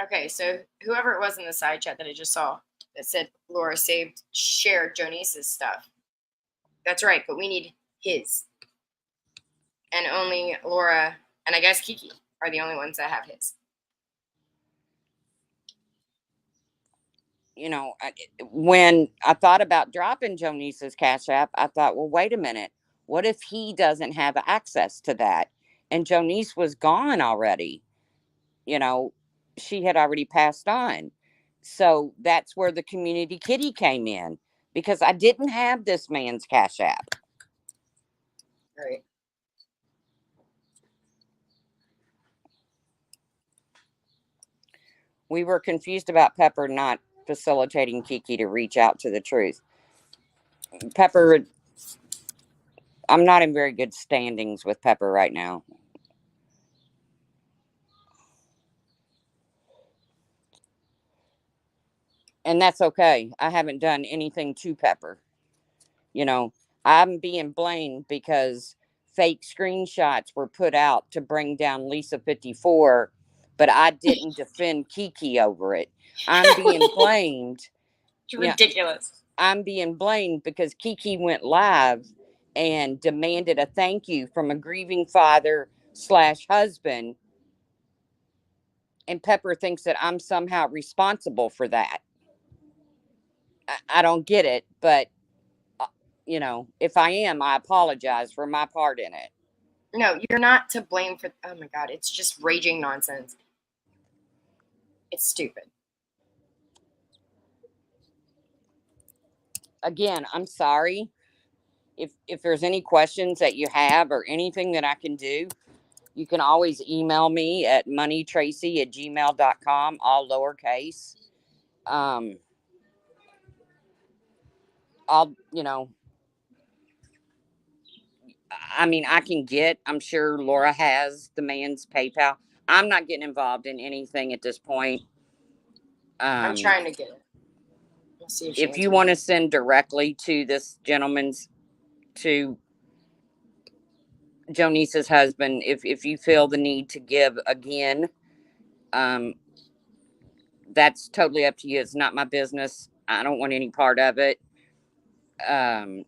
Okay, so whoever it was in the side chat that I just saw that said Laura shared Jonice's stuff. That's right, but we need his. And only Laura and I guess Kiki are the only ones that have his. When I thought about dropping Jonice's Cash App, I thought, well, wait a minute. What if he doesn't have access to that? And Jonice was gone already. You know, she had already passed on. So that's where the community kitty came in, because I didn't have this man's Cash App. Right. We were confused about Pepper not facilitating Kiki to reach out to the truth. Pepper, I'm not in very good standings with Pepper right now. And that's okay. I haven't done anything to Pepper. You know, I'm being blamed because fake screenshots were put out to bring down Lisa 54, but I didn't defend Kiki over it. I'm being blamed. It's Yeah, ridiculous. I'm being blamed because Kiki went live and demanded a thank you from a grieving father slash husband, and Pepper thinks that I'm somehow responsible for that. I don't get it, but uh, if I am, I apologize for my part in it. No, you're not to blame for. Oh my god, it's just raging nonsense. It's stupid. Again, I'm sorry. If there's any questions that you have or anything that I can do, you can always email me at moneytracy@gmail.com, all lowercase. Um, I'll, I mean, I'm sure Laura has the man's PayPal. I'm not getting involved in anything at this point. I'm Um, trying to get it. Let's see if she if you answers want me. to send directly to this gentleman's, to Jonice's husband, if you feel the need to give again, um, that's totally up to you. It's not my business. I don't want any part of it. Um,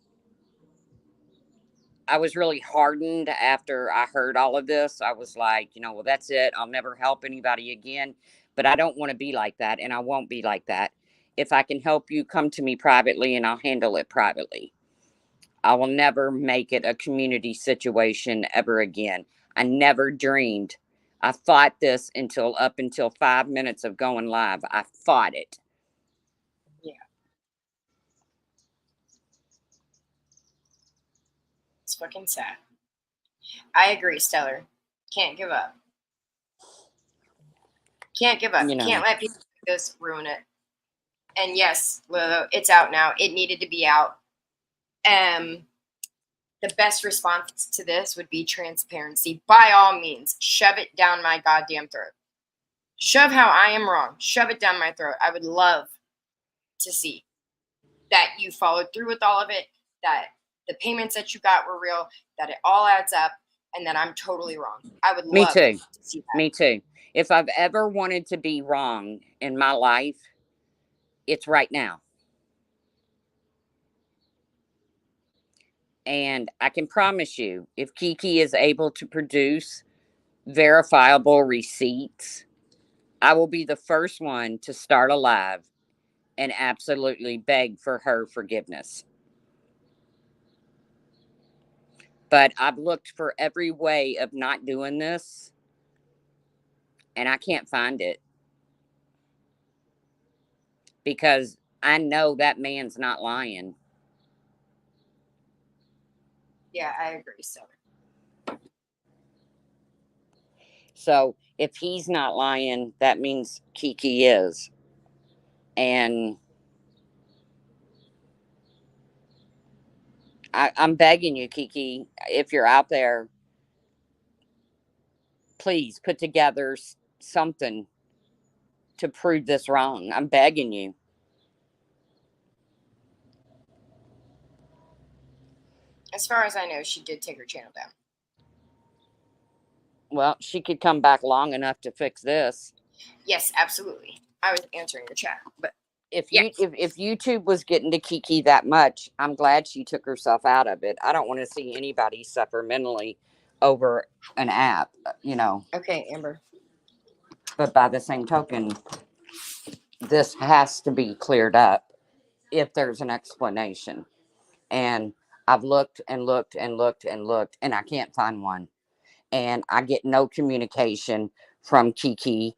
I was really hardened after I heard all of this. I was like, well, that's it. I'll never help anybody again. But I don't want to be like that, and I won't be like that. If I can help you, come to me privately, and I'll handle it privately. I will never make it a community situation ever again. I never dreamed. I fought this until up until 5 minutes of going live. I fought it. Yeah, it's fucking sad. I agree, Stellar. Can't give up. Can't give up. You You can't know, let people like this ruin it. And yes, Lilo, it's out now. It needed to be out. Um, the best response to this would be transparency. By all means, shove it down my goddamn throat. Shove how I am wrong. Shove it down my throat. I would love to see that you followed through with all of it, that the payments that you got were real, that it all adds up, and that I'm totally wrong. I would me love too. to see that. Me too. If I've ever wanted to be wrong in my life, it's right now. And I can promise you, if Kiki is able to produce verifiable receipts, I will be the first one to start a live and absolutely beg for her forgiveness. But I've looked for every way of not doing this, and I can't find it because I know that man's not lying. Yeah, I agree, Stellar. So if he's not lying, that means Kiki is. And I'm begging you, Kiki, if you're out there, please put together something to prove this wrong. I'm begging you. As far as I know, she did take her channel down. Well, she could come back long enough to fix this. Yes, absolutely. I was answering the chat, but If yes. if YouTube was getting to Kiki that much, I'm glad she took herself out of it. I don't want to see anybody suffer mentally over an app, Okay, Amber. But by the same token, this has to be cleared up if there's an explanation. And I've looked and looked and looked and looked, and I can't find one. And I get no communication from Kiki.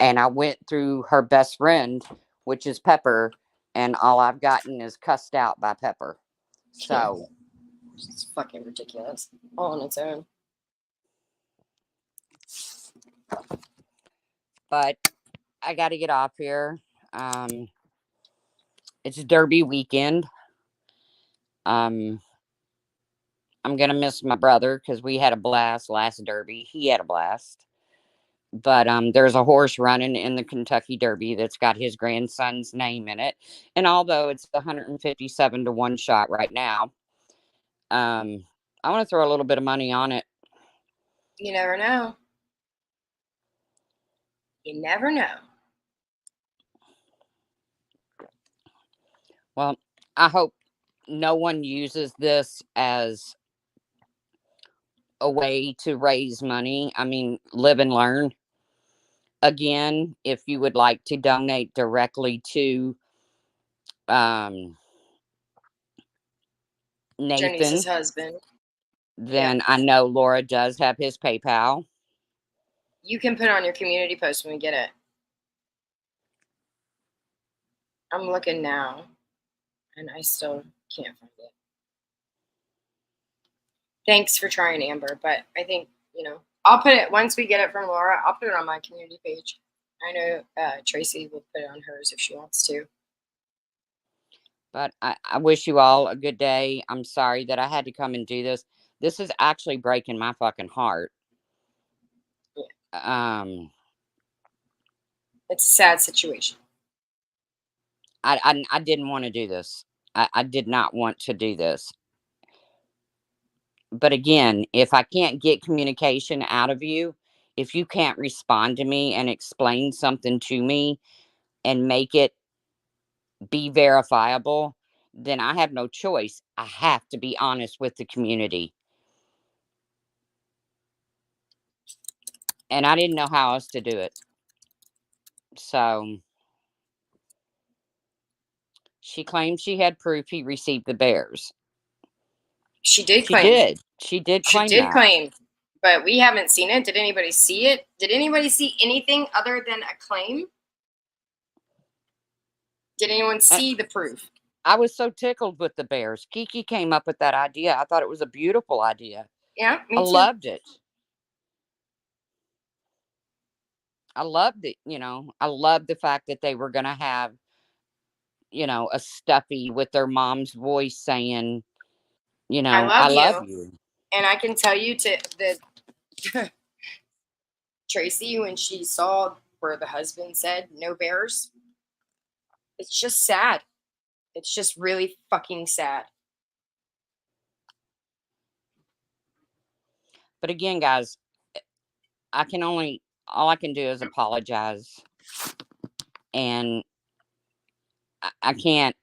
And I went through her best friend, which is Pepper, and all I've gotten is cussed out by Pepper. So It's fucking ridiculous. All on its own. but I got to get off here. Um, it's Derby weekend. Um, I'm gonna miss my brother because we had a blast last Derby. He had a blast. But there's a horse running in the Kentucky Derby that's got his grandson's name in it. And although it's 157 to 1 shot right now, um, I want to throw a little bit of money on it. You never know. You never know. Well, I hope no one uses this as a way to raise money. I mean, live and learn. Again, if you would like to donate directly to um, Janice's Nathan, husband. Yeah. then I know Laura does have his PayPal. You can put on your community post when we get it. I'm looking now, and I still can't find it. Thanks for trying, Amber, but I think, I'll put it, once we get it from Laura, I'll put it on my community page. I know Tracy will put it on hers if she wants to. But I wish you all a good day. I'm sorry that I had to come and do this. This is actually breaking my fucking heart. Yeah. Um, It's a sad situation. I didn't want to do this. I did not want to do this. But again, if I can't get communication out of you, if you can't respond to me and explain something to me and make it be verifiable, then I have no choice. I have to be honest with the community. And I didn't know how else to do it. So she claimed she had proof he received the bears. She did She claim. did. She did She claim did that. claim, but we haven't seen it. Did anybody see it? Did anybody see anything other than a claim? Did anyone And see the proof? I was so tickled with the bears. Kiki came up with that idea. I thought it was a beautiful idea. Yeah, I me too. loved it. I loved it. I loved the fact that they were going to have, a stuffy with their mom's voice saying, I I love love you. you. And I can tell you the Tracy, when she saw where the husband said no bears, it's just sad. It's just really fucking sad. But again, guys, all I can do is apologize. And I can't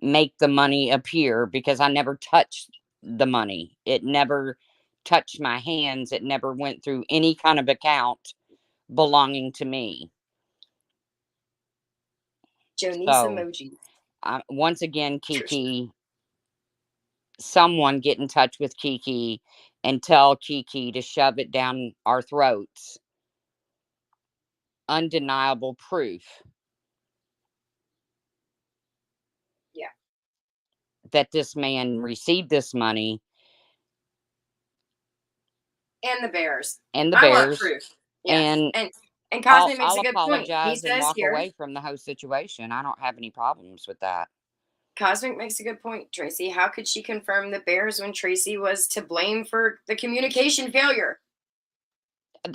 make the money appear because I never touched the money. It never touched my hands. It never went through any kind of account belonging to me. Jonice So, emoji. once again, Trisha. Kiki, someone get in touch with Kiki and tell Kiki to shove it down our throats. Undeniable proof Yeah. that this man received this money And the bears. and the I want bears. proof. Yes. And And I'll, Cosmic makes I'll a good point. He apologize and says walk here, away from the whole situation. I don't have any problems with that. Cosmic makes a good point, Tracy. How could she confirm the bears when Tracy was to blame for the communication failure?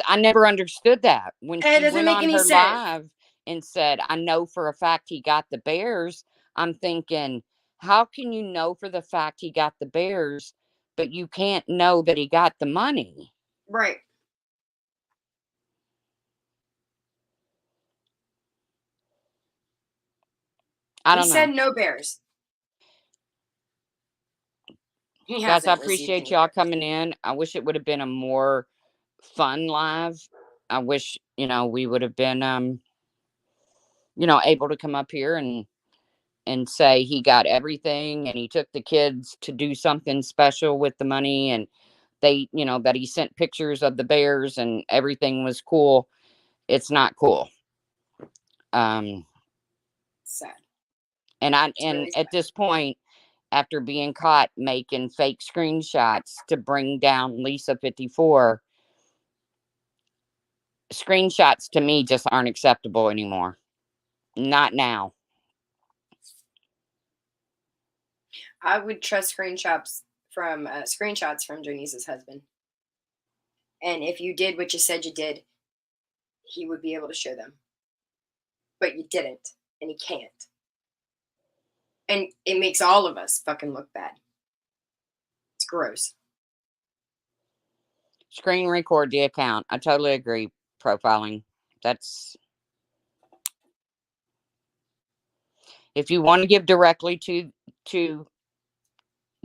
I never understood that. When It she doesn't went make on any her sense. live and said, I know for a fact he got the bears, I'm thinking, how can you know for the fact he got the bears, but you can't know that he got the money? Right. I He don't said know. no bears. He Guys, I hasn't received appreciate any y'all bears. coming in. I wish it would have been a more fun live. I wish, we would have been able to come up here and say he got everything and he took the kids to do something special with the money, and they, that he sent pictures of the bears and everything was cool. It's not cool. Um, Sad. It's and really at sad. this point, after being caught making fake screenshots to bring down Lisa 54, screenshots to me just aren't acceptable anymore. Not now. I would trust screenshots from Janice's husband. And if you did what you said you did, he would be able to show them. But you didn't, and he can't. And it makes all of us fucking look bad. It's gross. Screen record the account. I totally agree. Profiling. That's if you want to give directly to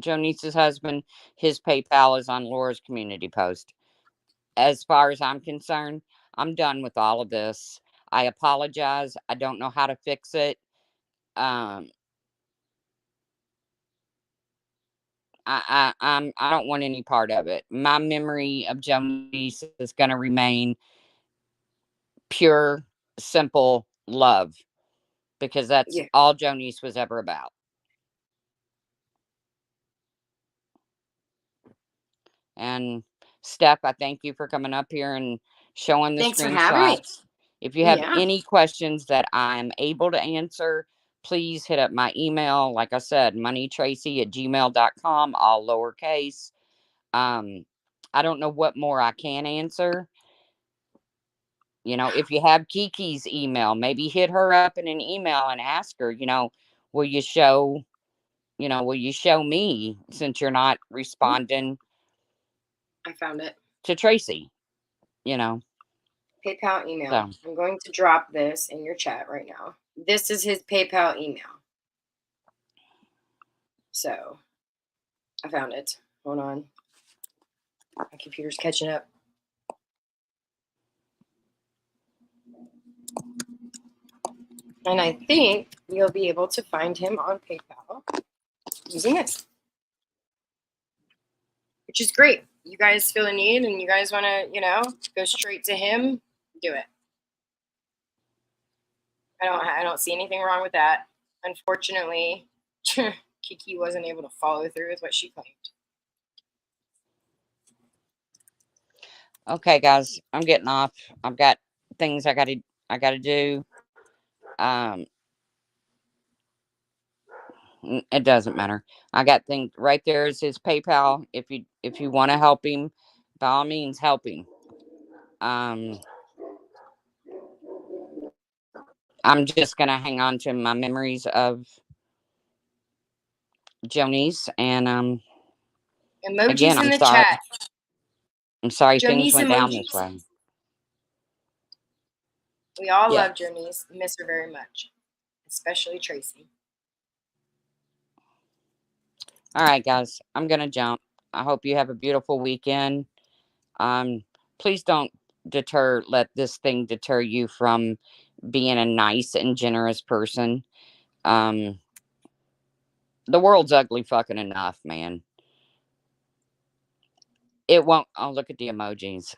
Jonice's husband, his PayPal is on Laura's community post. As far as I'm concerned, I'm done with all of this. I apologize. I don't know how to fix it. Um, I don't want any part of it. My memory of Jonice is going to remain pure, simple love because that's Yeah. all Jonice was ever about. And Steph, I thank you for coming up here and showing the Thanks for having me. screenshots. If you have Yeah. any questions that I'm able to answer, please hit up my email. Like I said, moneytracy@gmail.com, all lowercase. Um, I don't know what more I can answer. If you have Kiki's email, maybe hit her up in an email and ask her, will you show, will you show me since you're not responding I found it. to Tracy, you know? PayPal email. So, I'm going to drop this in your chat right now. This is his PayPal email. So I found it. Hold on. My computer's catching up. And I think you'll be able to find him on PayPal using this, which is great. You guys feel a need and you guys want to, go straight to him, do it. I don't see anything wrong with that. Unfortunately, Kiki wasn't able to follow through with what she claimed. okay, guys, I'm getting off. I've got things I gotta do. Um, it doesn't matter. I got things right there. Is his PayPal. If you want to help him, by all means, help him. Um, I'm just gonna hang on to my memories of Jonice, and again, Emojis in I'm the sorry. chat. I'm sorry things Jonice went down this emojis. way. We all Yeah. love Jonice. Miss her very much, especially Tracy. All right, guys, I'm gonna jump. I hope you have a beautiful weekend. Um, please don't let this thing deter you from being a nice and generous person. Um, the world's ugly fucking enough, man. It won't. Oh, look at the emojis.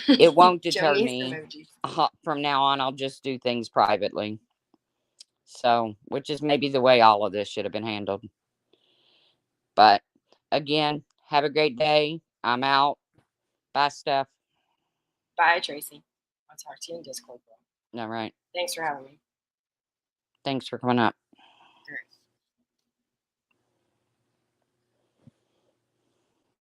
It won't deter Jonice me. emojis. From now on, I'll just do things privately. So, which is maybe the way all of this should have been handled. But again, have a great day. I'm out. Bye, Steph. Bye, Tracy. I'll talk to you in Discord, bro. All right. Thanks for having me. Thanks for coming up.